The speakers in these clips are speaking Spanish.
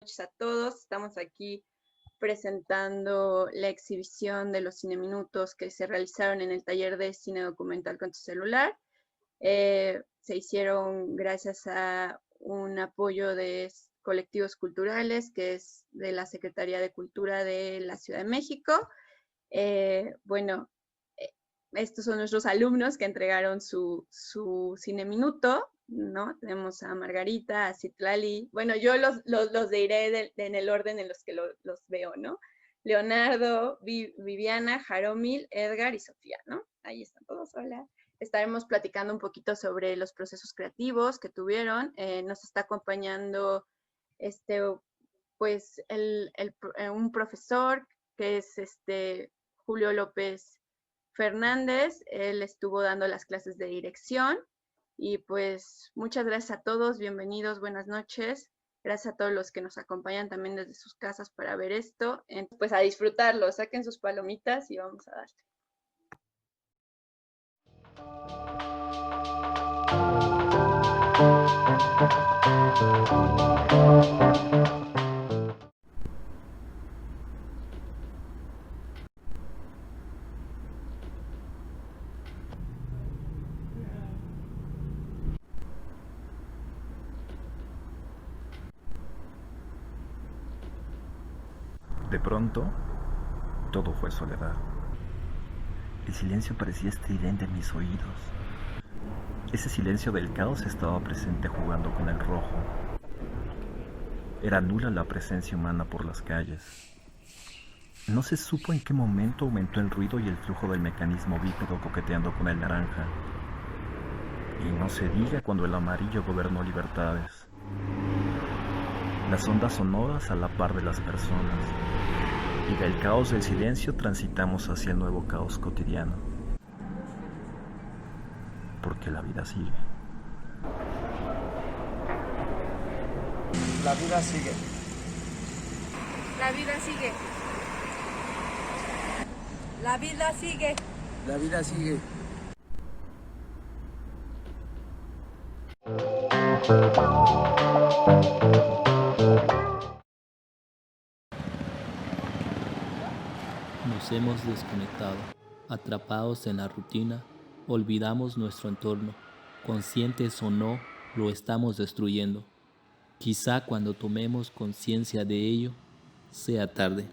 Noches a todos. Estamos aquí presentando la exhibición de los cineminutos que se realizaron en el taller de cine documental con tu celular. Se hicieron gracias a un apoyo de colectivos culturales, que es de la Secretaría de Cultura de la Ciudad de México. Bueno, estos son nuestros alumnos que entregaron su cineminuto, ¿no? Tenemos a Margarita, a Citlali. Bueno, yo los diré en el orden en los que los veo, ¿no? Leonardo, Viviana, Jaromil, Edgar y Sofía, ¿no? Ahí están todos, hola. Estaremos platicando un poquito sobre los procesos creativos que tuvieron. Nos está acompañando pues un profesor que es Julio López Fernández. Él estuvo dando las clases de dirección y pues muchas gracias a todos, bienvenidos, buenas noches. Gracias a todos los que nos acompañan también desde sus casas para ver esto. Pues a disfrutarlo, saquen sus palomitas y vamos a darle. De pronto, todo fue soledad. El silencio parecía estridente en mis oídos. Ese silencio del caos estaba presente jugando con el rojo. Era nula la presencia humana por las calles. No se supo en qué momento aumentó el ruido y el flujo del mecanismo bípedo coqueteando con el naranja. Y no se diga cuando el amarillo gobernó libertades. Las ondas sonoras a la par de las personas. Y del caos del silencio transitamos hacia el nuevo caos cotidiano. Porque la vida sigue. La vida sigue. La vida sigue. La vida sigue. La vida sigue. Nos hemos desconectado, atrapados en la rutina, olvidamos nuestro entorno, conscientes o no, lo estamos destruyendo. Quizá cuando tomemos conciencia de ello, sea tarde.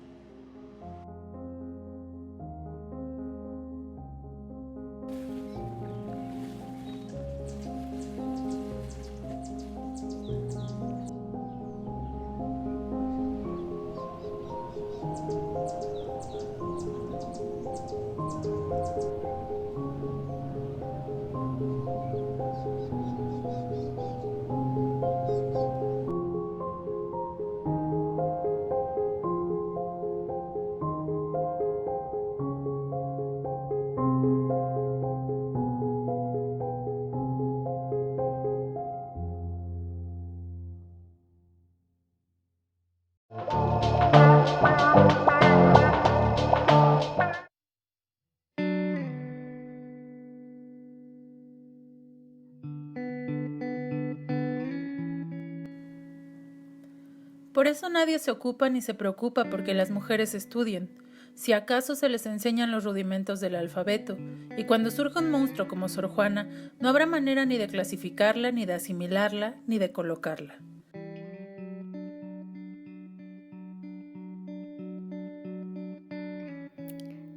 Por eso nadie se ocupa ni se preocupa porque las mujeres estudien. Si acaso se les enseñan los rudimentos del alfabeto, y cuando surja un monstruo como Sor Juana, no habrá manera ni de clasificarla, ni de asimilarla, ni de colocarla.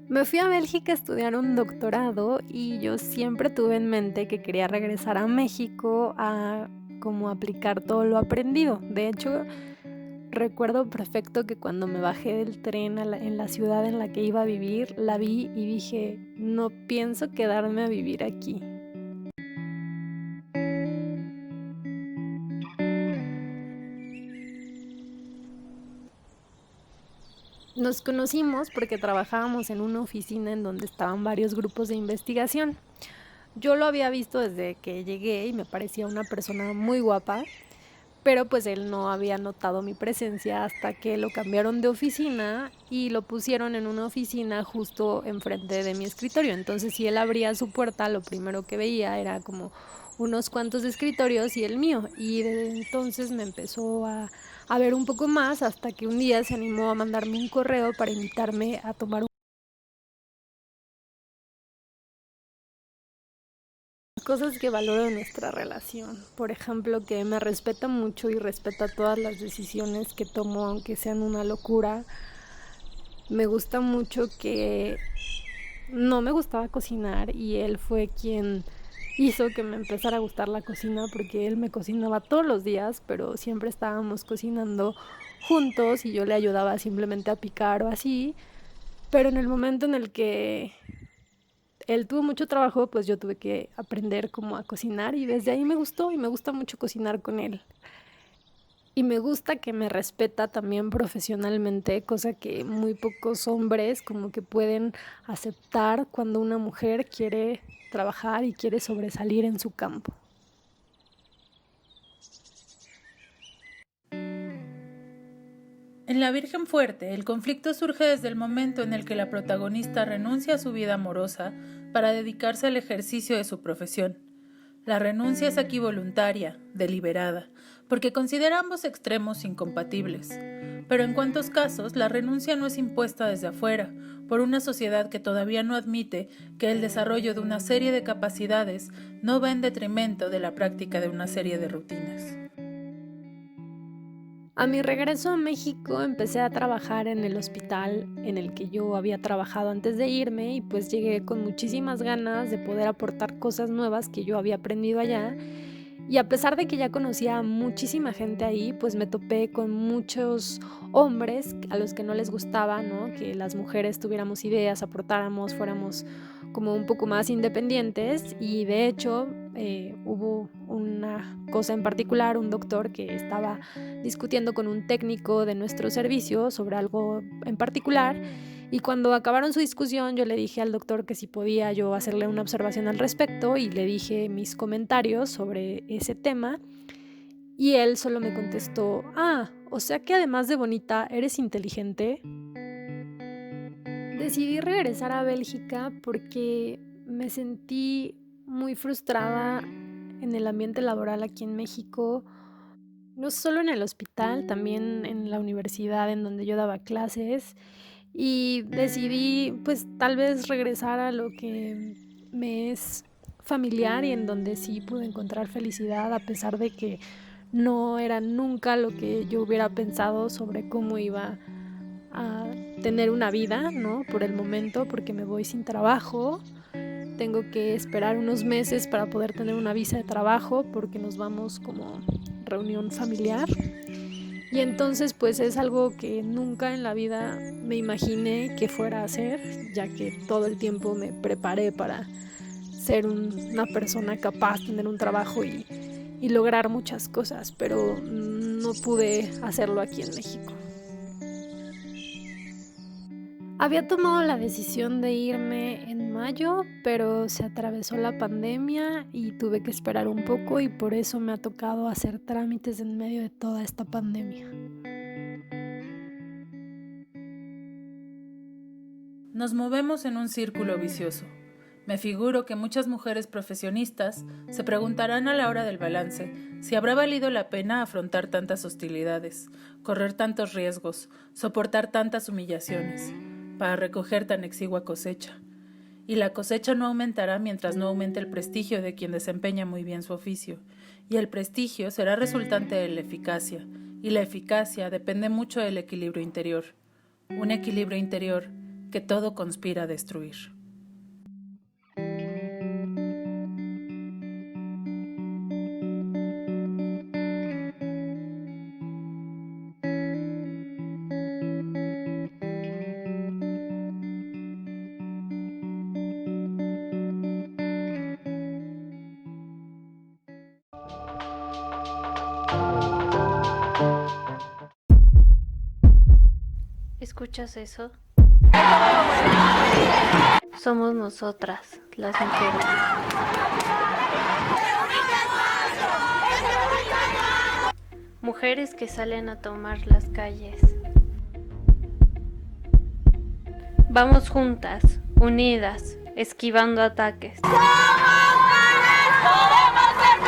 Me fui a Bélgica a estudiar un doctorado y yo siempre tuve en mente que quería regresar a México a como aplicar todo lo aprendido. De hecho, recuerdo perfecto que cuando me bajé del tren en la ciudad en la que iba a vivir, la vi y dije, no pienso quedarme a vivir aquí. Nos conocimos porque trabajábamos en una oficina en donde estaban varios grupos de investigación. Yo lo había visto desde que llegué y me parecía una persona muy guapa, pero pues él no había notado mi presencia hasta que lo cambiaron de oficina y lo pusieron en una oficina justo enfrente de mi escritorio. Entonces, si él abría su puerta, lo primero que veía era como unos cuantos escritorios y el mío. Y desde entonces me empezó a ver un poco más hasta que un día se animó a mandarme un correo para invitarme a tomar cosas que valoro en nuestra relación. Por ejemplo, que me respeta mucho y respeta todas las decisiones que tomo, aunque sean una locura. Me gusta mucho que no me gustaba cocinar y él fue quien hizo que me empezara a gustar la cocina, porque él me cocinaba todos los días, pero siempre estábamos cocinando juntos y yo le ayudaba simplemente a picar o así. Pero en el momento en el que él tuvo mucho trabajo, pues yo tuve que aprender cómo a cocinar y desde ahí me gustó y me gusta mucho cocinar con él. Y me gusta que me respeta también profesionalmente, cosa que muy pocos hombres como que pueden aceptar cuando una mujer quiere trabajar y quiere sobresalir en su campo. En La Virgen Fuerte, el conflicto surge desde el momento en el que la protagonista renuncia a su vida amorosa para dedicarse al ejercicio de su profesión. La renuncia es aquí voluntaria, deliberada, porque considera ambos extremos incompatibles. Pero en cuantos casos, la renuncia no es impuesta desde afuera, por una sociedad que todavía no admite que el desarrollo de una serie de capacidades no va en detrimento de la práctica de una serie de rutinas. A mi regreso a México empecé a trabajar en el hospital en el que yo había trabajado antes de irme y pues llegué con muchísimas ganas de poder aportar cosas nuevas que yo había aprendido allá. Y a pesar de que ya conocía a muchísima gente ahí, pues me topé con muchos hombres a los que no les gustaba, ¿no? Que las mujeres tuviéramos ideas, aportáramos, fuéramos como un poco más independientes. Y de hecho hubo una cosa en particular, un doctor que estaba discutiendo con un técnico de nuestro servicio sobre algo en particular. Y cuando acabaron su discusión, yo le dije al doctor que si podía yo hacerle una observación al respecto y le dije mis comentarios sobre ese tema. Y él solo me contestó, o sea que además de bonita, eres inteligente. Decidí regresar a Bélgica porque me sentí muy frustrada en el ambiente laboral aquí en México, no solo en el hospital, también en la universidad en donde yo daba clases. Y decidí pues tal vez regresar a lo que me es familiar y en donde sí pude encontrar felicidad, a pesar de que no era nunca lo que yo hubiera pensado sobre cómo iba a tener una vida, ¿no? Por el momento, porque me voy sin trabajo. Tengo que esperar unos meses para poder tener una visa de trabajo porque nos vamos como reunión familiar. Y entonces pues es algo que nunca en la vida me imaginé que fuera a hacer, ya que todo el tiempo me preparé para ser una persona capaz, tener un trabajo y lograr muchas cosas, pero no pude hacerlo aquí en México. Había tomado la decisión de irme en mayo, pero se atravesó la pandemia y tuve que esperar un poco y por eso me ha tocado hacer trámites en medio de toda esta pandemia. Nos movemos en un círculo vicioso. Me figuro que muchas mujeres profesionistas se preguntarán a la hora del balance si habrá valido la pena afrontar tantas hostilidades, correr tantos riesgos, soportar tantas humillaciones, para recoger tan exigua cosecha. Y la cosecha no aumentará mientras no aumente el prestigio de quien desempeña muy bien su oficio, y el prestigio será resultante de la eficacia, y la eficacia depende mucho del equilibrio interior, un equilibrio interior que todo conspira a destruir. ¿Escuchas eso? Somos nosotras, las mujeres. Mujeres que salen a tomar las calles. Vamos juntas, unidas, esquivando ataques. ¡Somos mujeres! ¡Podemos ser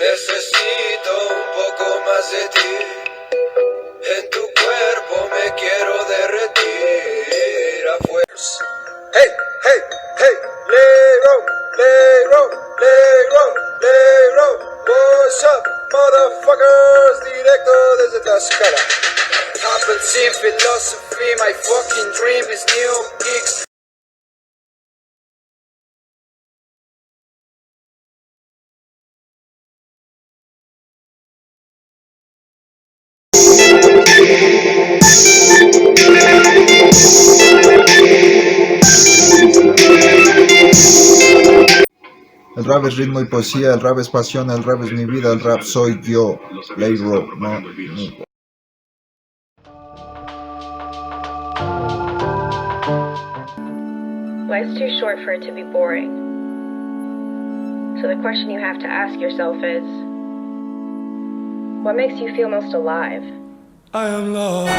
Necesito un poco más de ti. En tu cuerpo me quiero derretir a fuerza. Hey, hey, hey, Lero, Lero, Lero, Lero. What's up, motherfuckers? Directo desde Tlaxcala. Apple sin philosophy, my fucking dream is new kicks. El rap es ritmo y poesía, el rap es pasión, el rap es mi vida, el rap soy yo, Leiro, no, ni. Life's too short for it to be boring. So the question you have to ask yourself is, what makes you feel most alive? I am lost.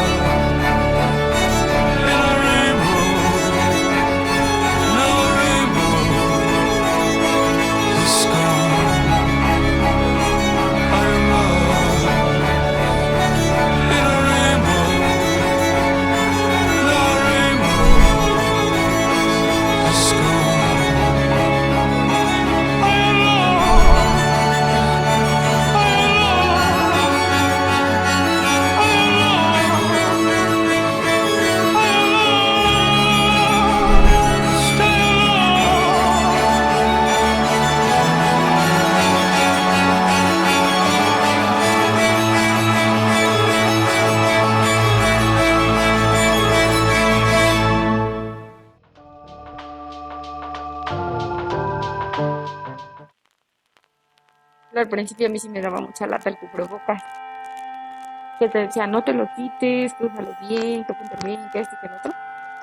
Al principio a mí sí me daba mucha lata el cubrebocas, que te decía no te lo quites, que úsalo bien, que ponte bien, que esto y que lo otro.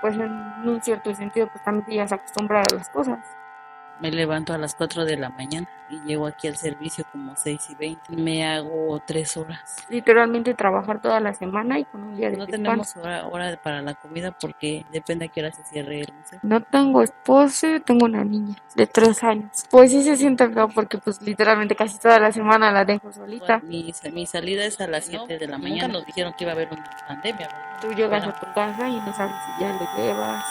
Pues en un cierto sentido pues también te ibas a acostumbrar a las cosas. Me levanto a las 4 de la mañana y llego aquí al servicio como 6:20. Me hago 3 horas. Literalmente trabajar toda la semana y con un día de No descanso. tenemos hora para la comida porque depende a qué hora se cierre el museo. No tengo esposo, tengo una niña de 3 años. Pues sí se siente acá porque pues literalmente casi toda la semana la dejo solita. Mi salida es a las 7 de la mañana. Nos dijeron que iba a haber una pandemia, ¿verdad? Tú llegas a tu casa y no sabes si ya lo llevas.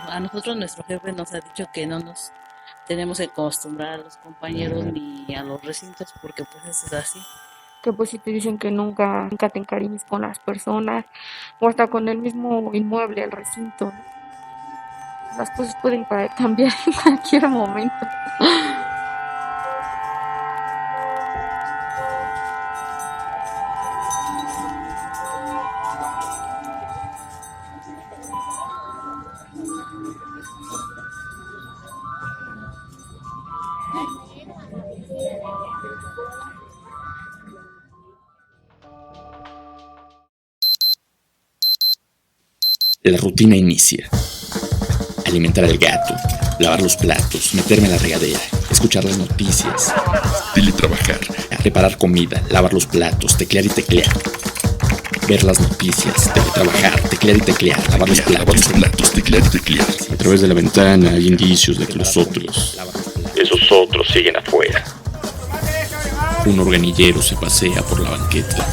A nosotros nuestro jefe nos ha dicho que no nos tenemos que acostumbrar a los compañeros ni a los recintos porque pues eso es así. Que pues si te dicen que nunca te encariñes con las personas o hasta con el mismo inmueble, el recinto, ¿no? Las cosas pueden cambiar en cualquier momento. La rutina inicia. Alimentar al gato, lavar los platos, meterme en la regadera, escuchar las noticias, teletrabajar, preparar comida, lavar los platos, teclear y teclear. Ver las noticias, teletrabajar, teclear y teclear, lavar los platos, teclear y teclear. A través de la ventana hay indicios de que esos otros siguen afuera. Un organillero se pasea por la banqueta.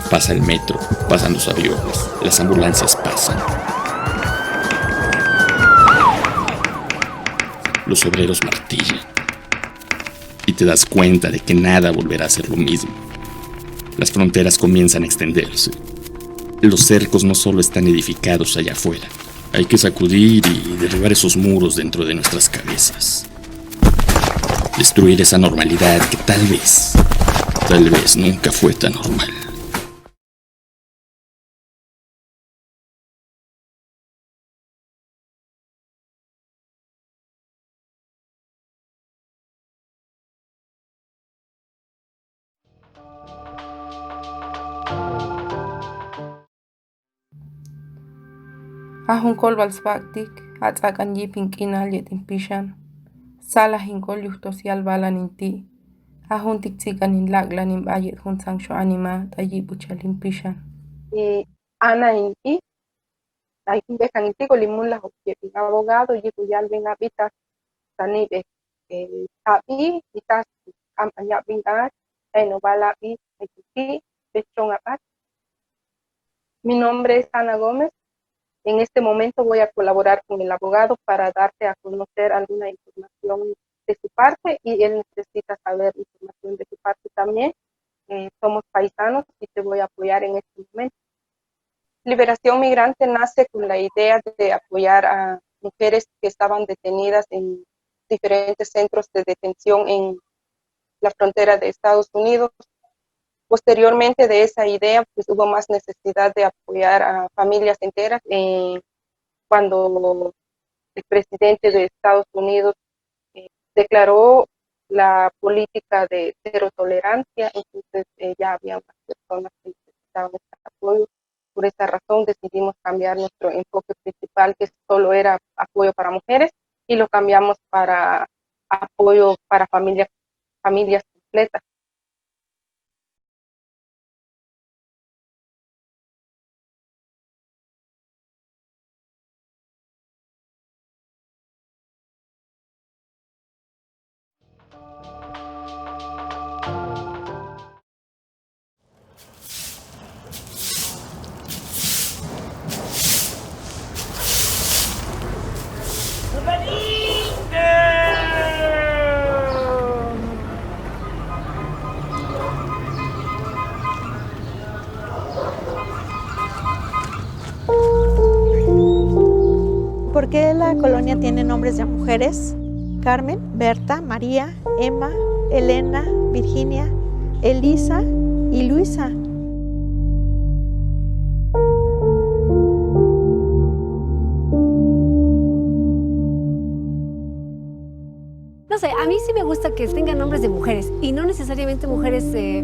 Pasa el metro, pasan los aviones, las ambulancias pasan. Los obreros martillan. Y te das cuenta de que nada volverá a ser lo mismo. Las fronteras comienzan a extenderse. Los cercos no solo están edificados allá afuera. Hay que sacudir y derribar esos muros dentro de nuestras cabezas. Destruir esa normalidad que tal vez nunca fue tan normal. Ahun kolvals baktik, atzakan yipin kinal yetin pishan. Sala hinkol yuhtosial balaninti. Ahun tiktsikanin laglanin bayet hun sangsho anima tayipuchalin pishan. Ana inti, ay bekan inti kolimun la hokyepi abogado yiku yal ven habita sanibe. Abi, Itas, Ampanya Bingat, Novala y Bechtrongapat. Mi nombre es Ana Gómez. En este momento voy a colaborar con el abogado para darte a conocer alguna información de su parte y él necesita saber información de su parte también. Somos paisanos y te voy a apoyar en este momento. Liberación Migrante nace con la idea de apoyar a mujeres que estaban detenidas en diferentes centros de detención en la frontera de Estados Unidos. Posteriormente de esa idea, pues hubo más necesidad de apoyar a familias enteras. Cuando el presidente de Estados Unidos declaró la política de cero tolerancia, entonces ya había más personas que necesitaban este apoyo. Por esa razón decidimos cambiar nuestro enfoque principal, que solo era apoyo para mujeres, y lo cambiamos para apoyo para familias completas. ¿Por qué la colonia tiene nombres de mujeres? Carmen, Berta, María, Emma, Elena, Virginia, Elisa y Luisa. No sé, a mí sí me gusta que tengan nombres de mujeres y no necesariamente mujeres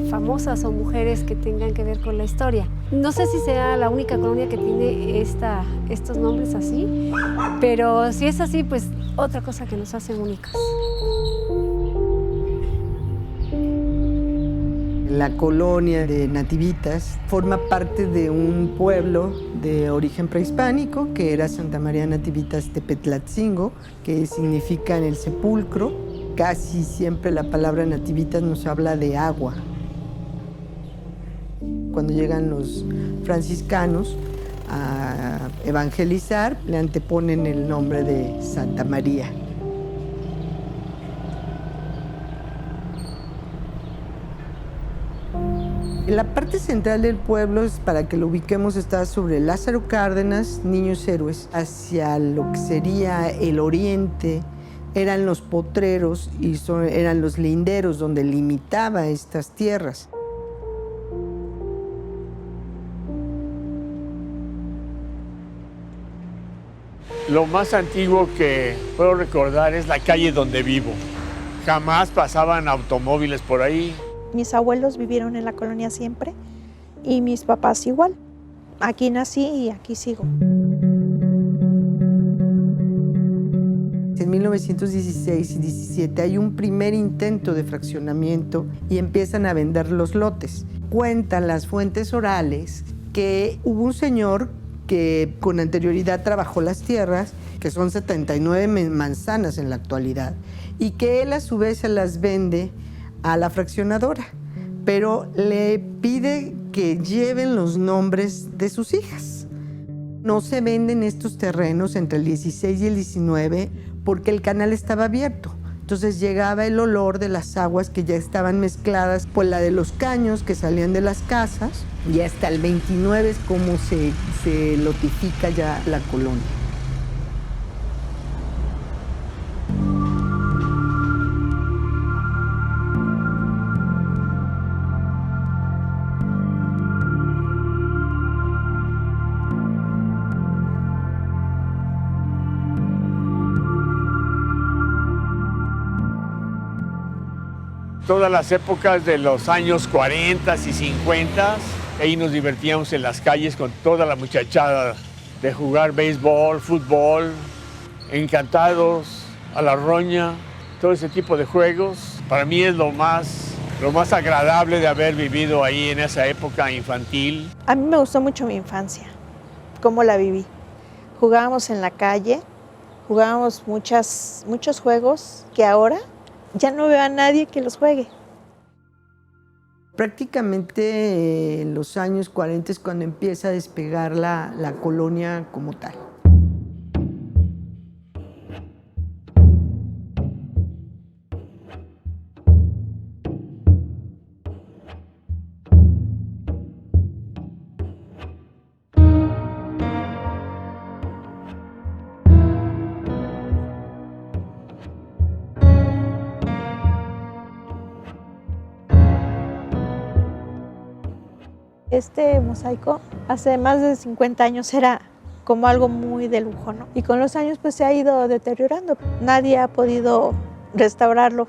famosas o mujeres que tengan que ver con la historia. No sé si sea la única colonia que tiene estos nombres así, pero si es así, pues otra cosa que nos hace únicas. La colonia de Nativitas forma parte de un pueblo de origen prehispánico que era Santa María Nativitas Tepetlatzingo, que significa en el sepulcro. Casi siempre la palabra Nativitas nos habla de agua. Cuando llegan los franciscanos a evangelizar, le anteponen el nombre de Santa María. La parte central del pueblo, para que lo ubiquemos, está sobre Lázaro Cárdenas, Niños Héroes. Hacia lo que sería el oriente eran los potreros y eran los linderos donde limitaba estas tierras. Lo más antiguo que puedo recordar es la calle donde vivo. Jamás pasaban automóviles por ahí. Mis abuelos vivieron en la colonia siempre y mis papás igual. Aquí nací y aquí sigo. En 1916 y 17 hay un primer intento de fraccionamiento y empiezan a vender los lotes. Cuentan las fuentes orales que hubo un señor que con anterioridad trabajó las tierras, que son 79 manzanas en la actualidad, y que él a su vez se las vende a la fraccionadora, pero le pide que lleven los nombres de sus hijas. No se venden estos terrenos entre el 16 y el 19 porque el canal estaba abierto. Entonces llegaba el olor de las aguas que ya estaban mezcladas por la de los caños que salían de las casas, y hasta el 29 es como se lotifica ya la colonia. Todas las épocas de los años 40 y 50, ahí nos divertíamos en las calles con toda la muchachada de jugar béisbol, fútbol, encantados, a la roña, todo ese tipo de juegos. Para mí es lo más agradable de haber vivido ahí en esa época infantil. A mí me gustó mucho mi infancia, cómo la viví. Jugábamos en la calle, jugábamos muchos juegos que ahora ya no veo a nadie que los juegue. Prácticamente en los años 40 es cuando empieza a despegar la colonia como tal. Este mosaico hace más de 50 años era como algo muy de lujo, ¿no? Y con los años pues se ha ido deteriorando. Nadie ha podido restaurarlo.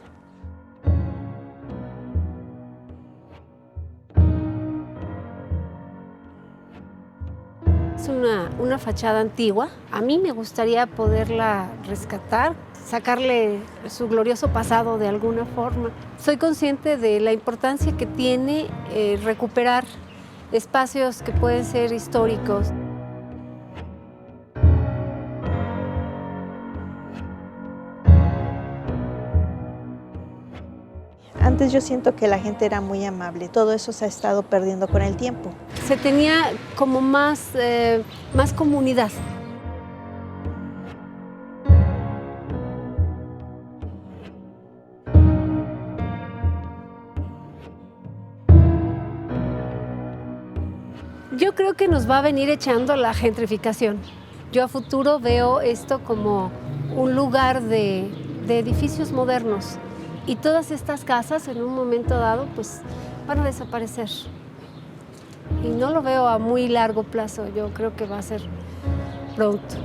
Es una fachada antigua. A mí me gustaría poderla rescatar, sacarle su glorioso pasado de alguna forma. Soy consciente de la importancia que tiene recuperar espacios que pueden ser históricos. Antes yo siento que la gente era muy amable. Todo eso se ha estado perdiendo con el tiempo. Se tenía como más comunidad. Yo creo que nos va a venir echando la gentrificación. Yo a futuro veo esto como un lugar de edificios modernos y todas estas casas en un momento dado pues van a desaparecer. Y no lo veo a muy largo plazo, yo creo que va a ser pronto.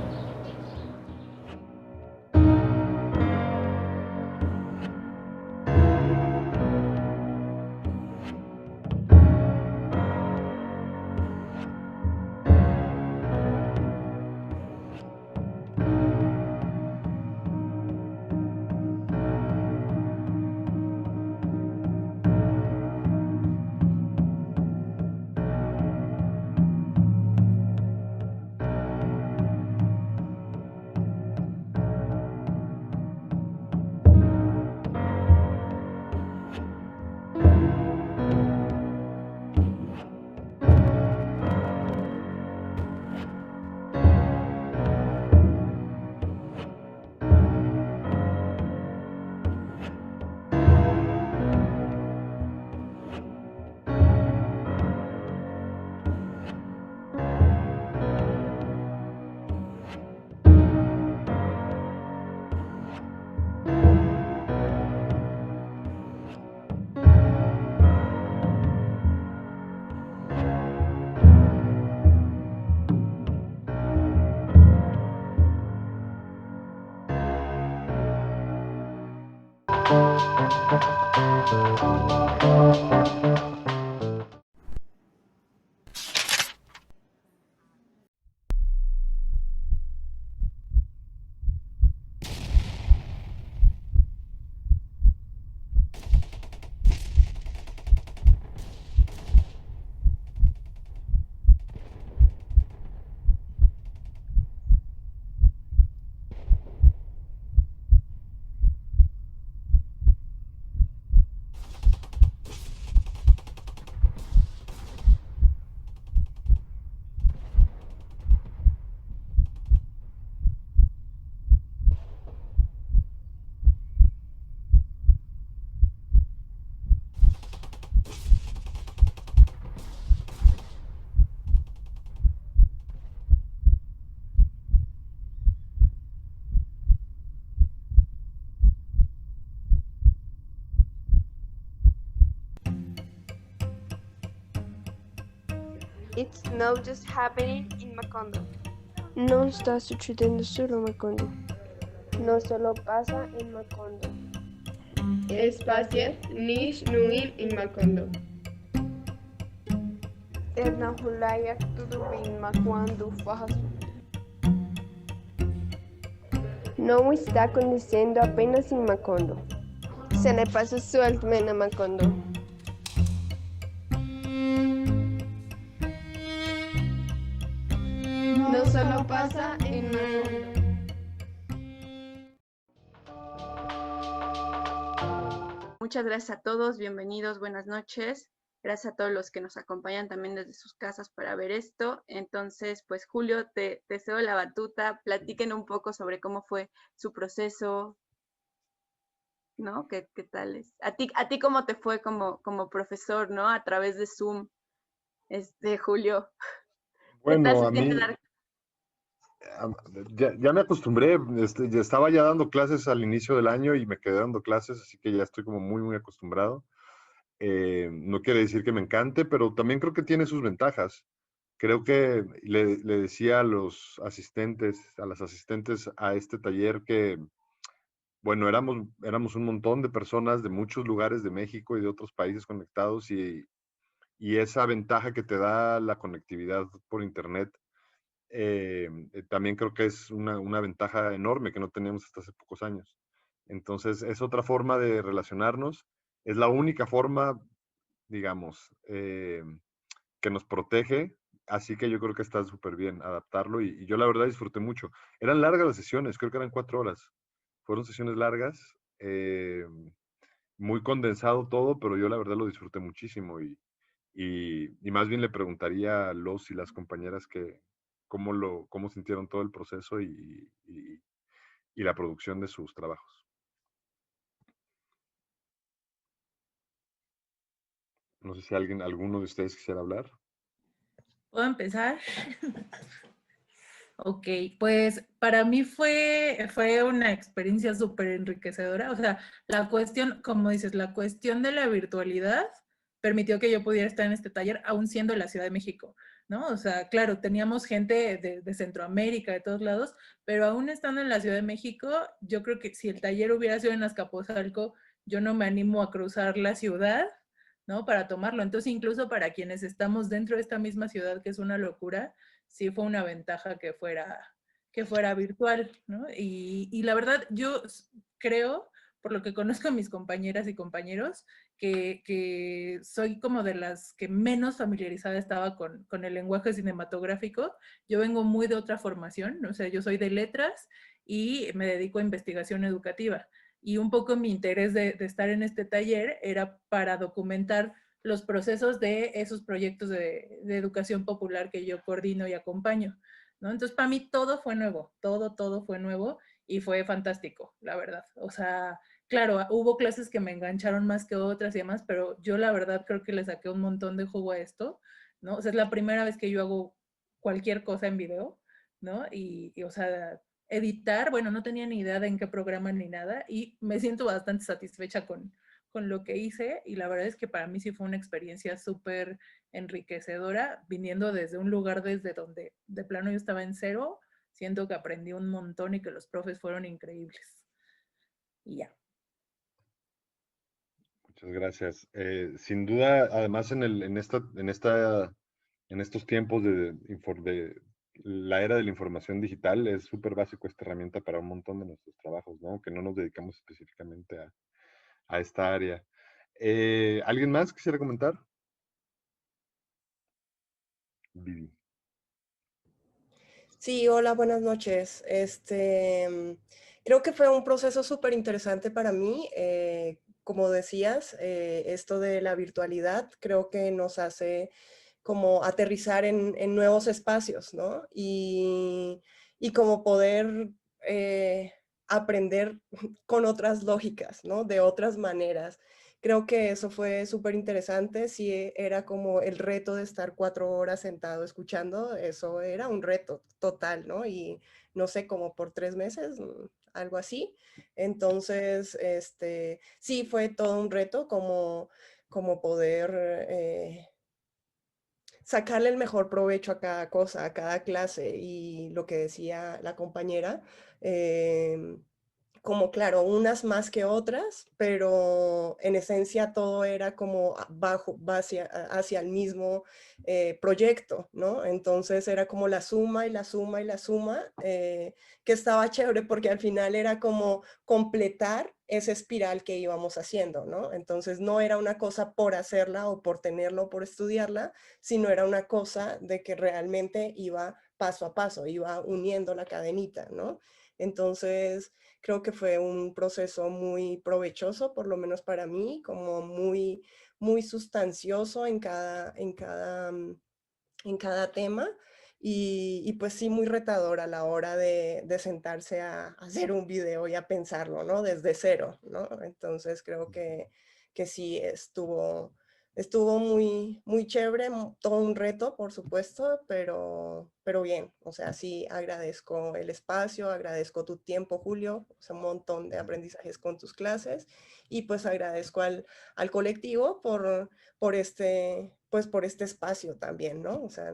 It's not just happening in Macondo. Non sta succedendo solo a Macondo. Non solo pasa in Macondo. Es paciente nicht nur in Macondo. Edna Hulaya tudo bem Macondo faço. Não está acontecendo apenas em Macondo. Se ne passa solamente a Macondo. No solo pasa en Macondo. muchas gracias a todos, bienvenidos, buenas noches. Gracias a todos los que nos acompañan también desde sus casas para ver esto. Entonces, pues Julio, te cedo la batuta, platiquen un poco sobre cómo fue su proceso, ¿no? ¿Qué tal es? A ti cómo te fue como profesor, ¿no? A través de Zoom, Julio. ¿Qué tal Bueno, se a siente mí dar? ya me acostumbré, ya estaba ya dando clases al inicio del año y me quedé dando clases, así que ya estoy como muy, muy acostumbrado. No quiere decir que me encante, pero también creo que tiene sus ventajas. Creo que le decía a los asistentes, a las asistentes a este taller que, bueno, éramos un montón de personas de muchos lugares de México y de otros países conectados y esa ventaja que te da la conectividad por internet, también creo que es una ventaja enorme que no teníamos hasta hace pocos años. Entonces, es otra forma de relacionarnos, es la única forma, digamos, que nos protege, así que yo creo que está súper bien adaptarlo y yo la verdad disfruté mucho. Eran largas las sesiones, creo que eran 4 horas. Fueron sesiones largas, muy condensado todo, pero yo la verdad lo disfruté muchísimo y más bien le preguntaría a los y las compañeras que cómo sintieron todo el proceso y la producción de sus trabajos. No sé si alguno de ustedes quisiera hablar. ¿Puedo empezar? Ok, pues para mí fue una experiencia súper enriquecedora. O sea, la cuestión, como dices, la cuestión de la virtualidad permitió que yo pudiera estar en este taller, aún siendo en la Ciudad de México, ¿no? O sea, claro, teníamos gente de Centroamérica, de todos lados, pero aún estando en la Ciudad de México, yo creo que si el taller hubiera sido en Azcapotzalco, yo no me animo a cruzar la ciudad, ¿no? Para tomarlo. Entonces, incluso para quienes estamos dentro de esta misma ciudad, que es una locura, sí fue una ventaja que fuera virtual, ¿no? Y la verdad, yo creo, por lo que conozco a mis compañeras y compañeros, que soy como de las que menos familiarizada estaba con el lenguaje cinematográfico. Yo vengo muy de otra formación, o sea, yo soy de letras y me dedico a investigación educativa. Y un poco mi interés de estar en este taller era para documentar los procesos de esos proyectos de educación popular que yo coordino y acompaño, ¿no? Entonces, para mí todo fue nuevo, todo fue nuevo y fue fantástico, la verdad. O sea, claro, hubo clases que me engancharon más que otras y demás, pero yo la verdad creo que le saqué un montón de jugo a esto, ¿no? O sea, es la primera vez que yo hago cualquier cosa en video, ¿no? O sea, editar, bueno, no tenía ni idea de en qué programa ni nada y me siento bastante satisfecha con lo que hice y la verdad es que para mí sí fue una experiencia súper enriquecedora, viniendo desde un lugar desde donde de plano yo estaba en cero, siento que aprendí un montón y que los profes fueron increíbles. Y ya. Muchas gracias. Sin duda, además en estos tiempos de la era de la información digital, es súper básico esta herramienta para un montón de nuestros trabajos, ¿no? Que no nos dedicamos específicamente a esta área. ¿Alguien más quisiera comentar? Vivi. Sí, hola, buenas noches. Creo que fue un proceso súper interesante para mí. Como decías, esto de la virtualidad creo que nos hace como aterrizar en nuevos espacios, ¿no? Y como poder aprender con otras lógicas, ¿no? De otras maneras. Creo que eso fue súper interesante, sí era como el reto de estar 4 horas sentado escuchando, eso era un reto total, ¿no? Y no sé, como por 3 meses, algo así. Entonces, sí fue todo un reto como poder sacarle el mejor provecho a cada cosa, a cada clase y lo que decía la compañera, como claro, unas más que otras, pero en esencia todo era como hacia el mismo proyecto, ¿no? Entonces era como la suma y la suma y la suma, que estaba chévere porque al final era como completar esa espiral que íbamos haciendo, ¿no? Entonces no era una cosa por hacerla o por tenerla o por estudiarla, sino era una cosa de que realmente iba paso a paso, iba uniendo la cadenita, ¿no? Entonces, Creo que fue un proceso muy provechoso, por lo menos para mí, como muy, muy sustancioso en cada tema. Y pues sí, muy retador a la hora de sentarse a hacer un video y a pensarlo, ¿no? Desde cero, ¿no? Entonces creo que sí estuvo muy, muy chévere, todo un reto, por supuesto, pero bien, o sea, sí agradezco el espacio, agradezco tu tiempo, Julio, o sea, un montón de aprendizajes con tus clases, y pues agradezco al colectivo por este espacio también, ¿no? O sea,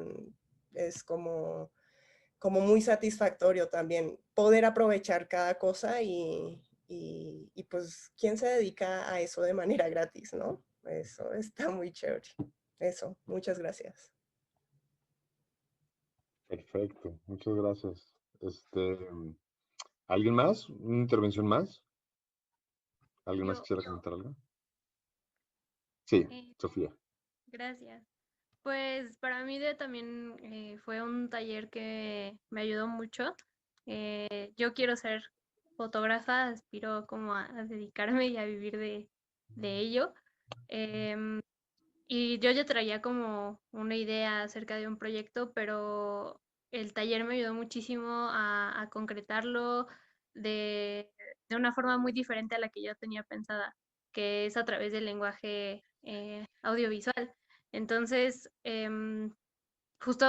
es como muy satisfactorio también poder aprovechar cada cosa y pues, ¿quién se dedica a eso de manera gratis, no? Eso está muy chévere. Eso, muchas gracias. Perfecto, muchas gracias. ¿Alguien más? ¿Una intervención más? ¿Alguien más Yo, quisiera comentar algo? Sí, eh, Sofía. gracias. Pues para mí también fue un taller que me ayudó mucho. Yo quiero ser fotógrafa, aspiro como a dedicarme y a vivir de ello. Em, y yo ya traía como una idea acerca de un proyecto, pero el taller me ayudó muchísimo a concretarlo de, de una forma muy diferente a la que yo tenía pensada, que es a través del lenguaje audiovisual. Entonces, justo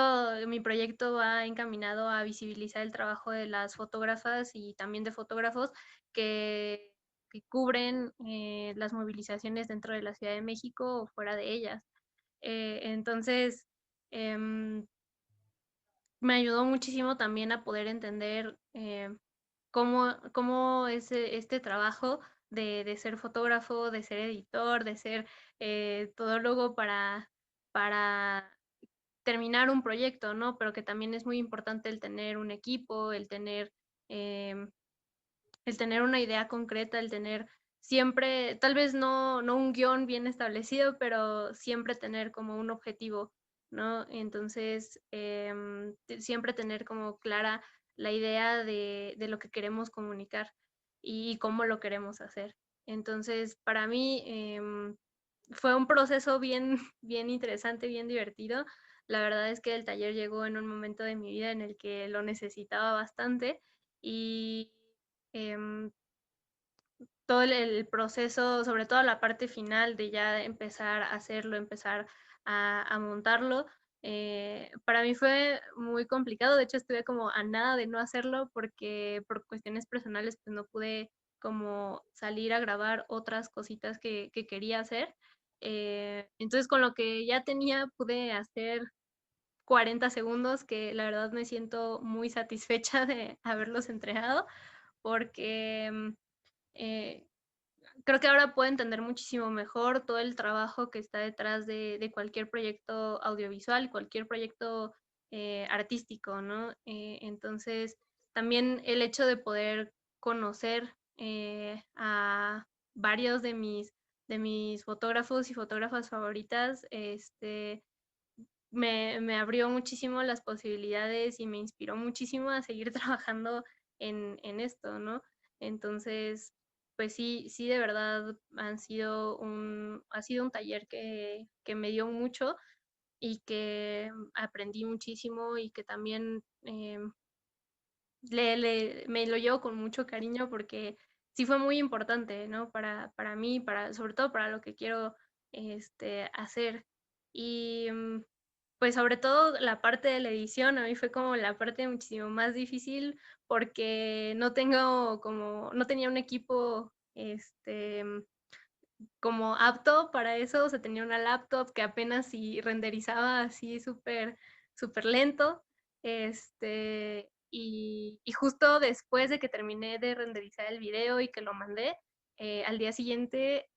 mi proyecto va encaminado a visibilizar el trabajo de las fotógrafas y también de fotógrafos que cubren las movilizaciones dentro de la Ciudad de México o fuera de ellas. Entonces, em, me ayudó muchísimo también a poder entender cómo es este trabajo de ser fotógrafo, de ser editor, de ser todólogo para terminar un proyecto, ¿no? Pero que también es muy importante el tener un equipo, em, el tener una idea concreta, el tener siempre, tal vez no un guión bien establecido, pero siempre tener como un objetivo, ¿no? Entonces, siempre tener como clara la idea de lo que queremos comunicar y cómo lo queremos hacer. Entonces, para mí fue un proceso bien, bien interesante, bien divertido. La verdad es que el taller llegó en un momento de mi vida en el que lo necesitaba bastante y em, todo el proceso, sobre todo la parte final de ya empezar a hacerlo, empezar a montarlo, para mí fue muy complicado. De hecho, estuve como a nada de no hacerlo porque por cuestiones personales pues no pude como salir a grabar otras cositas que quería hacer. Entonces, con lo que ya tenía, pude hacer 40 segundos, que la verdad me siento muy satisfecha de haberlos entregado porque eh, creo que ahora puedo entender muchísimo mejor todo el trabajo que está detrás de cualquier proyecto audiovisual, cualquier proyecto artístico, ¿no? Entonces, también el hecho de poder conocer a varios de mis fotógrafos y fotógrafas favoritas, me abrió muchísimo las posibilidades y me inspiró muchísimo a seguir trabajando en esto, ¿no? Entonces, pues sí, sí, de verdad ha sido un taller que me dio mucho y que aprendí muchísimo y que también me lo llevo con mucho cariño porque sí fue muy importante, ¿no? Para mí, sobre todo para lo que quiero hacer. Y pues sobre todo la parte de la edición, a mí fue como la parte muchísimo más difícil porque no tenía un equipo, como apto para eso, o sea, tenía una laptop que apenas si renderizaba así súper, súper lento, y justo después de que terminé de renderizar el video y que lo mandé, al día siguiente,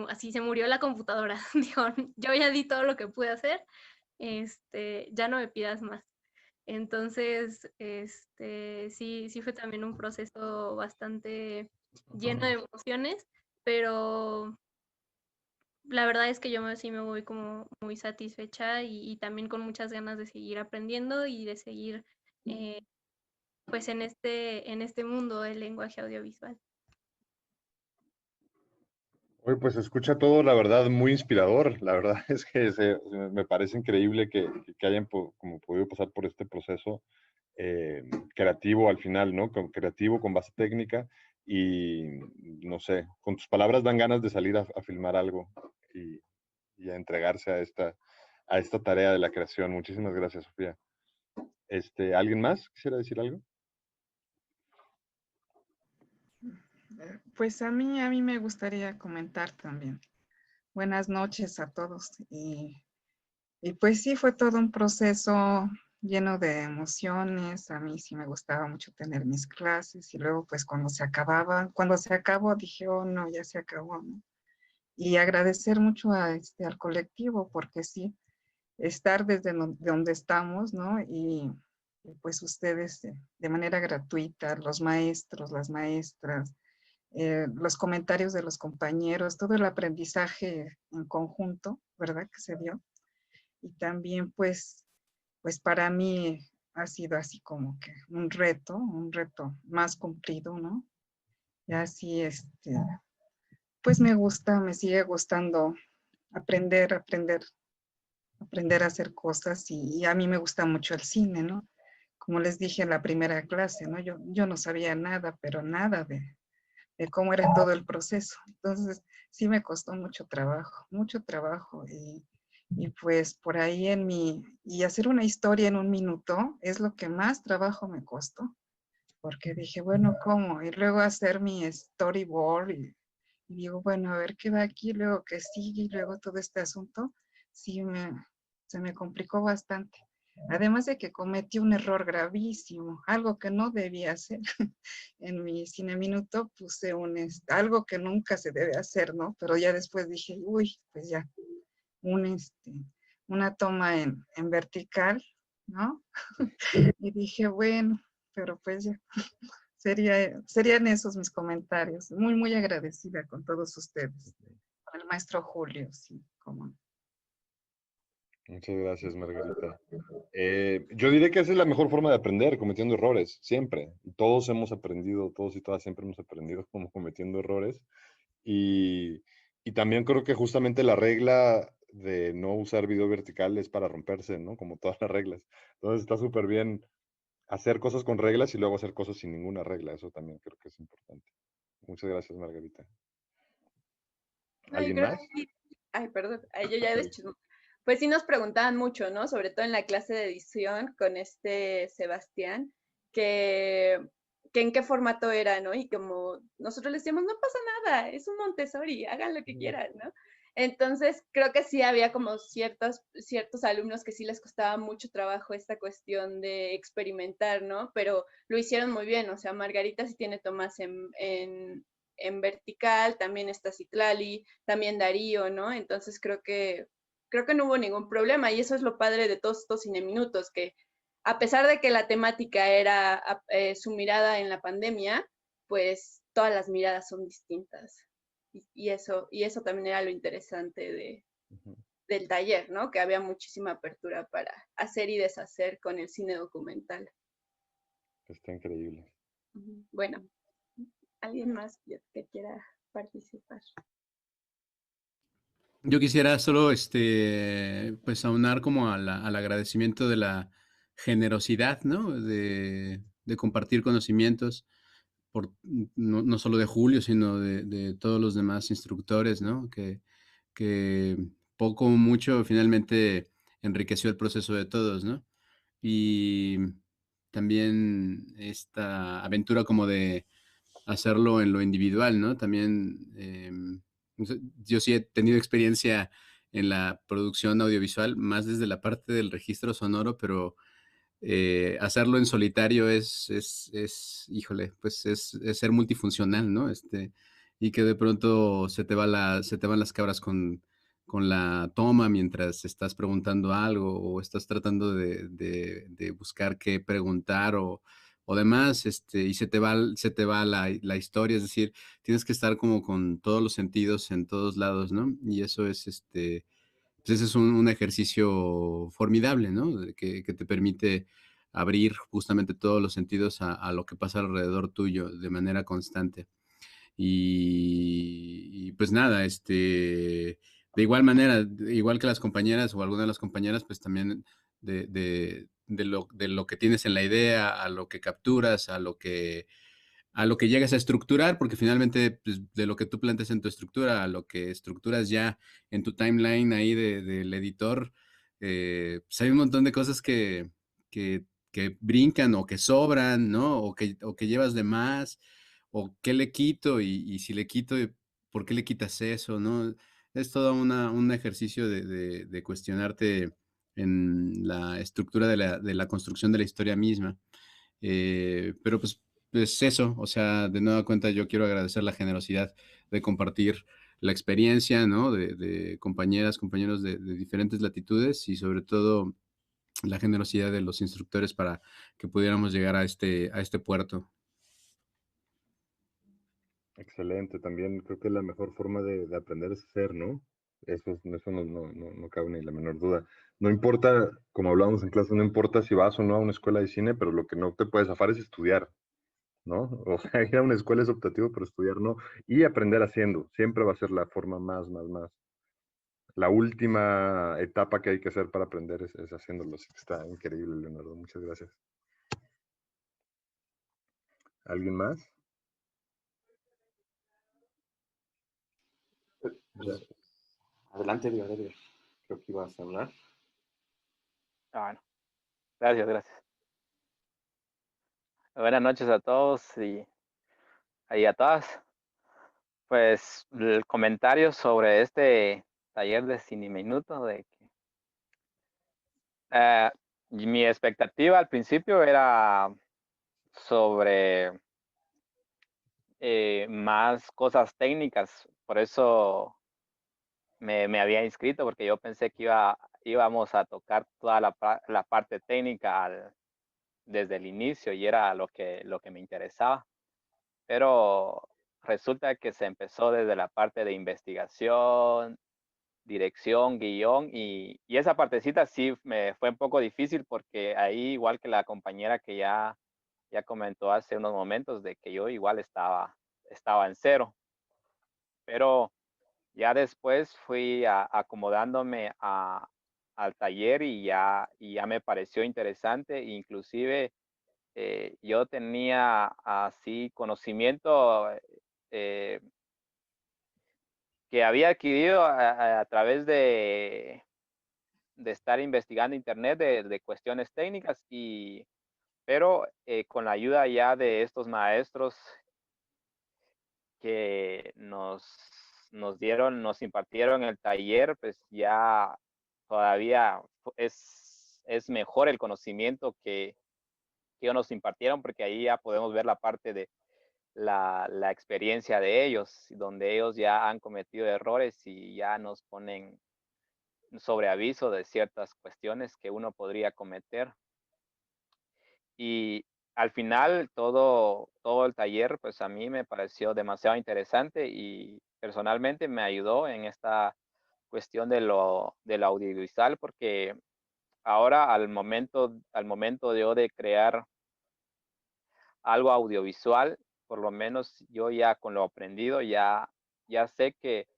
así se murió la computadora. Dijo, yo ya di todo lo que pude hacer, ya no me pidas más. Entonces, sí, sí fue también un proceso bastante lleno de emociones, pero la verdad es que sí me voy como muy satisfecha y también con muchas ganas de seguir aprendiendo y de seguir pues en este mundo del lenguaje audiovisual. Oye, pues se escucha todo, la verdad, muy inspirador. La verdad es que me parece increíble que hayan como podido pasar por este proceso creativo al final, ¿no? Creativo, con base técnica y, no sé, con tus palabras dan ganas de salir a filmar algo y a entregarse a esta tarea de la creación. Muchísimas gracias, Sofía. ¿Alguien más quisiera decir algo? Pues a mí me gustaría comentar también. Buenas noches a todos. Y pues sí, fue todo un proceso lleno de emociones. A mí sí me gustaba mucho tener mis clases y luego pues cuando se acabó dije, oh no, ya se acabó, ¿no? Y agradecer mucho al colectivo porque sí, estar desde donde estamos, ¿no? Y pues ustedes de manera gratuita, los maestros, las maestras, los comentarios de los compañeros, todo el aprendizaje en conjunto, ¿verdad? Que se dio. Y también pues para mí ha sido así como que un reto más cumplido, ¿no? Y así, pues me sigue gustando aprender a hacer cosas y a mí me gusta mucho el cine, ¿no? Como les dije en la primera clase, ¿no? Yo no sabía nada, pero nada de cómo era todo el proceso. Entonces, sí me costó mucho trabajo y pues por ahí y hacer una historia en un minuto es lo que más trabajo me costó, porque dije, bueno, ¿cómo? Y luego hacer mi storyboard y digo, bueno, a ver qué va aquí, luego qué sigue y luego todo este asunto, sí se me complicó bastante. Además de que cometí un error gravísimo, algo que no debía hacer. En mi cine minuto puse algo que nunca se debe hacer, ¿no? Pero ya después dije, uy, pues ya, una toma en vertical, ¿no? Y dije, bueno, pero pues ya, serían esos mis comentarios. Muy, muy agradecida con todos ustedes. Con el maestro Julio, sí, como. Muchas gracias, Margarita. Yo diré que esa es la mejor forma de aprender, cometiendo errores, siempre. Todos hemos aprendido, todos y todas siempre hemos aprendido como cometiendo errores. Y también creo que justamente la regla de no usar video vertical es para romperse, ¿no? Como todas las reglas. Entonces está súper bien hacer cosas con reglas y luego hacer cosas sin ninguna regla. Eso también creo que es importante. Muchas gracias, Margarita. ¿Alguien más? Ay, perdón, yo ya pues sí nos preguntaban mucho, ¿no? Sobre todo en la clase de edición con Sebastián, que en qué formato era, ¿no? Y como nosotros le decíamos, no pasa nada, es un Montessori, hagan lo que quieran, ¿no? Entonces, creo que sí había como ciertos alumnos que sí les costaba mucho trabajo esta cuestión de experimentar, ¿no? Pero lo hicieron muy bien, o sea, Margarita sí tiene tomas en vertical, también está Citlali, también Darío, ¿no? Entonces creo que no hubo ningún problema y eso es lo padre de todos estos cineminutos, que a pesar de que la temática era su mirada en la pandemia, pues todas las miradas son distintas. Y eso también era lo interesante del taller, ¿no? Que había muchísima apertura para hacer y deshacer con el cine documental. Está increíble. Bueno, ¿alguien más que quiera participar? Yo quisiera solo, pues aunar como al agradecimiento de la generosidad, ¿no? De compartir conocimientos, no solo de Julio, sino de todos los demás instructores, ¿no? Que poco o mucho finalmente enriqueció el proceso de todos, ¿no? Y también esta aventura como de hacerlo en lo individual, ¿no? También, yo sí he tenido experiencia en la producción audiovisual, más desde la parte del registro sonoro, pero hacerlo en solitario híjole, pues es ser multifuncional, ¿no? Y que de pronto se te van las cabras con la toma mientras estás preguntando algo o estás tratando de buscar qué preguntar o demás, y se te va la historia, es decir, tienes que estar como con todos los sentidos en todos lados, ¿no? Y eso es, pues ese es un ejercicio formidable, ¿no? Que te permite abrir justamente todos los sentidos a lo que pasa alrededor tuyo de manera constante. Y pues nada, de igual manera, igual que las compañeras o algunas de las compañeras, pues también de lo que tienes en la idea, a lo que capturas, a lo que llegas a estructurar, porque finalmente pues, de lo que tú planteas en tu estructura, a lo que estructuras ya en tu timeline ahí del editor, pues hay un montón de cosas que brincan o que sobran, ¿no? O que llevas de más, o qué le quito, y si le quito, ¿por qué le quitas eso, no? Es todo un ejercicio de cuestionarte en la estructura de la construcción de la historia misma. Pero pues eso, o sea, de nueva cuenta yo quiero agradecer la generosidad de compartir la experiencia, ¿no? De compañeras, compañeros de diferentes latitudes y sobre todo la generosidad de los instructores para que pudiéramos llegar a este puerto. Excelente, también creo que la mejor forma de aprender es hacer, ¿no? Eso no cabe ni la menor duda. No importa, como hablábamos en clase, no importa si vas o no a una escuela de cine, pero lo que no te puedes zafar es estudiar, ¿no? O sea, ir a una escuela es optativo, pero estudiar no. Y aprender haciendo, siempre va a ser la forma más. La última etapa que hay que hacer para aprender es haciéndolo. Así que está increíble, Leonardo. Muchas gracias. ¿Alguien más? Pues, adelante, Edgar. Creo que ibas a hablar. Bueno, gracias. Buenas noches a todos y a todas. Pues el comentario sobre este taller de Cine Minuto, de que mi expectativa al principio era sobre más cosas técnicas, por eso me había inscrito, porque yo pensé que íbamos a tocar toda la parte técnica desde el inicio y era lo que me interesaba. Pero resulta que se empezó desde la parte de investigación, dirección, guión, y esa partecita sí me fue un poco difícil porque ahí, igual que la compañera que ya comentó hace unos momentos, de que yo igual estaba en cero. Pero ya después fui acomodándome al taller y ya me pareció interesante. Inclusive yo tenía así conocimiento que había adquirido a través de estar investigando internet de cuestiones técnicas, pero con la ayuda ya de estos maestros que nos impartieron el taller, pues ya todavía es mejor el conocimiento que ellos nos impartieron, porque ahí ya podemos ver la parte de la experiencia de ellos, donde ellos ya han cometido errores y ya nos ponen sobre aviso de ciertas cuestiones que uno podría cometer. Y al final todo el taller, pues a mí me pareció demasiado interesante y personalmente me ayudó en esta cuestión de lo audiovisual, porque ahora al momento de yo de crear algo audiovisual, por lo menos yo ya con lo aprendido ya sé que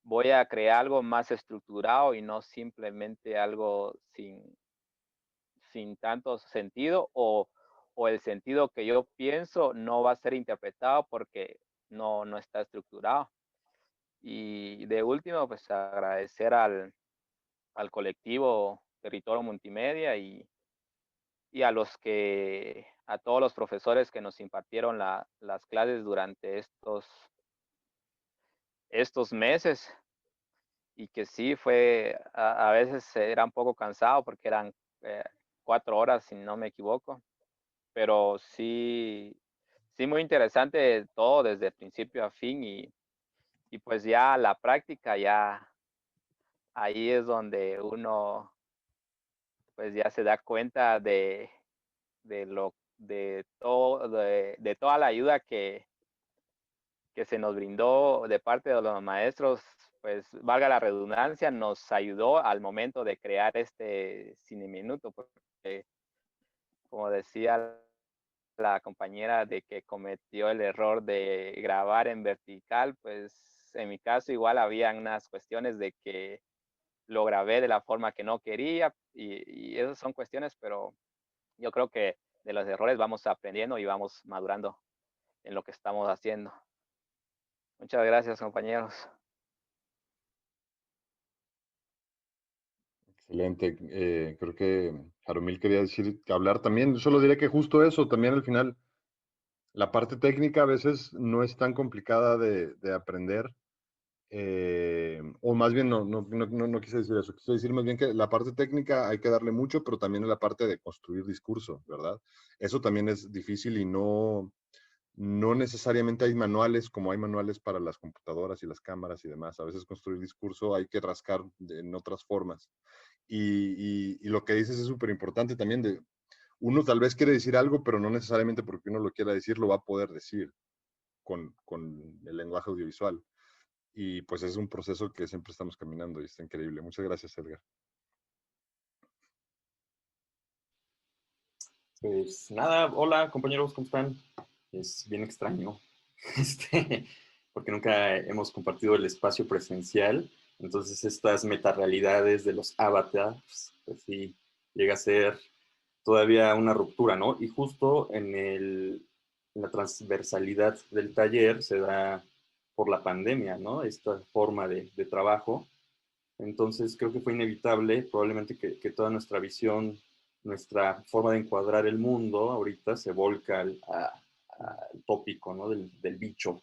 voy a crear algo más estructurado y no simplemente algo sin tanto sentido, o el sentido que yo pienso no va a ser interpretado porque no está estructurado. Y de último, pues agradecer al colectivo Territorio Multimedia y a todos los profesores que nos impartieron las clases durante estos meses, y que sí fue, a veces era un poco cansado porque eran 4 horas, si no me equivoco, pero sí muy interesante todo desde principio a fin, y pues ya la práctica, ya ahí es donde uno pues ya se da cuenta de toda la ayuda que se nos brindó de parte de los maestros. Pues valga la redundancia, nos ayudó al momento de crear este Cine Minuto, porque como decía la compañera de que cometió el error de grabar en vertical, pues en mi caso igual había unas cuestiones de que lo grabé de la forma que no quería y esas son cuestiones, pero yo creo que de los errores vamos aprendiendo y vamos madurando en lo que estamos haciendo. Muchas gracias, compañeros. Excelente. Creo que Jaromil quería hablar también. Solo diré que justo eso, también al final, la parte técnica a veces no es tan complicada de aprender. O más bien, no quise decir eso. Quise decir más bien que la parte técnica hay que darle mucho, pero también en la parte de construir discurso, ¿verdad? Eso también es difícil y no necesariamente hay manuales como hay manuales para las computadoras y las cámaras y demás. A veces construir discurso hay que rascar en otras formas. Y lo que dices es súper importante también de, uno tal vez quiere decir algo, pero no necesariamente porque uno lo quiera decir, lo va a poder decir con el lenguaje audiovisual. Y pues es un proceso que siempre estamos caminando y está increíble. Muchas gracias, Edgar. Pues nada, hola compañeros, ¿cómo están? Es bien extraño, porque nunca hemos compartido el espacio presencial, entonces estas metarealidades de los avatars, pues sí, llega a ser todavía una ruptura, ¿no? Y justo en la transversalidad del taller se da por la pandemia, ¿no? Esta forma de trabajo. Entonces creo que fue inevitable, probablemente que toda nuestra visión, nuestra forma de encuadrar el mundo ahorita se volca al tópico, ¿no? del bicho.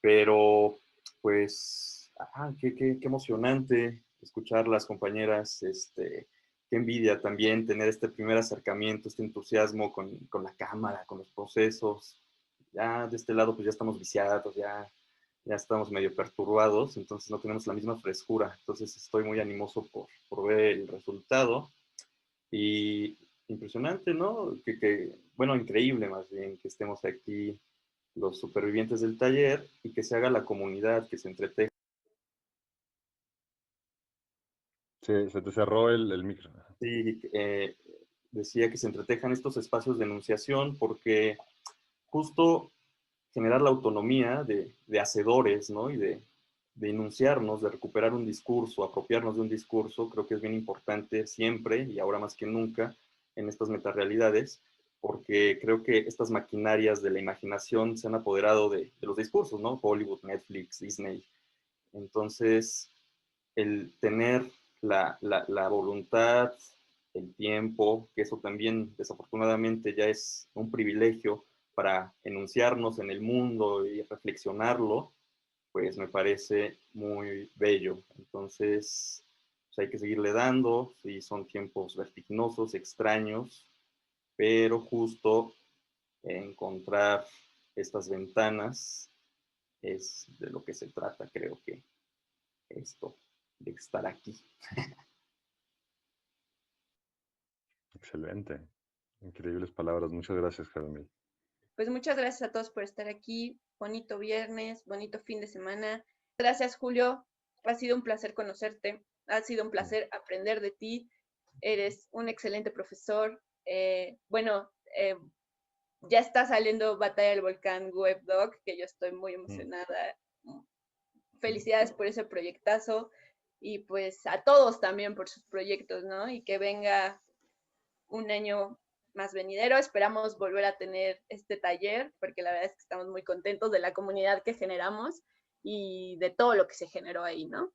Pero pues, qué emocionante escuchar las compañeras, qué envidia también tener este primer acercamiento, este entusiasmo con la cámara, con los procesos. Ya de este lado pues ya estamos viciados, ya estamos medio perturbados, entonces no tenemos la misma frescura. Entonces estoy muy animoso por ver el resultado. Y impresionante, ¿no? Bueno, increíble más bien que estemos aquí los supervivientes del taller y que se haga la comunidad, que se entretenga. Se te cerró el micro. Sí, decía que se entretejan estos espacios de enunciación porque justo generar la autonomía de hacedores, ¿no? Y de enunciarnos, de recuperar un discurso, apropiarnos de un discurso, creo que es bien importante siempre y ahora más que nunca en estas metarealidades, porque creo que estas maquinarias de la imaginación se han apoderado de los discursos, ¿no? Hollywood, Netflix, Disney. Entonces, el tener la voluntad, el tiempo, que eso también desafortunadamente ya es un privilegio para enunciarnos en el mundo y reflexionarlo, pues me parece muy bello. Entonces, pues hay que seguirle dando, sí, son tiempos vertiginosos, extraños, pero justo encontrar estas ventanas es de lo que se trata, creo que esto, de estar aquí. Excelente. Increíbles palabras. Muchas gracias, Jaromil. Pues muchas gracias a todos por estar aquí. Bonito viernes, bonito fin de semana. Gracias, Julio. Ha sido un placer conocerte. Ha sido un placer aprender de ti. Eres un excelente profesor. Ya está saliendo Batalla del Volcán Webdoc, que yo estoy muy emocionada. Felicidades por ese proyectazo y pues a todos también por sus proyectos, ¿no? Y que venga un año más venidero. Esperamos volver a tener este taller, porque la verdad es que estamos muy contentos de la comunidad que generamos y de todo lo que se generó ahí, ¿no?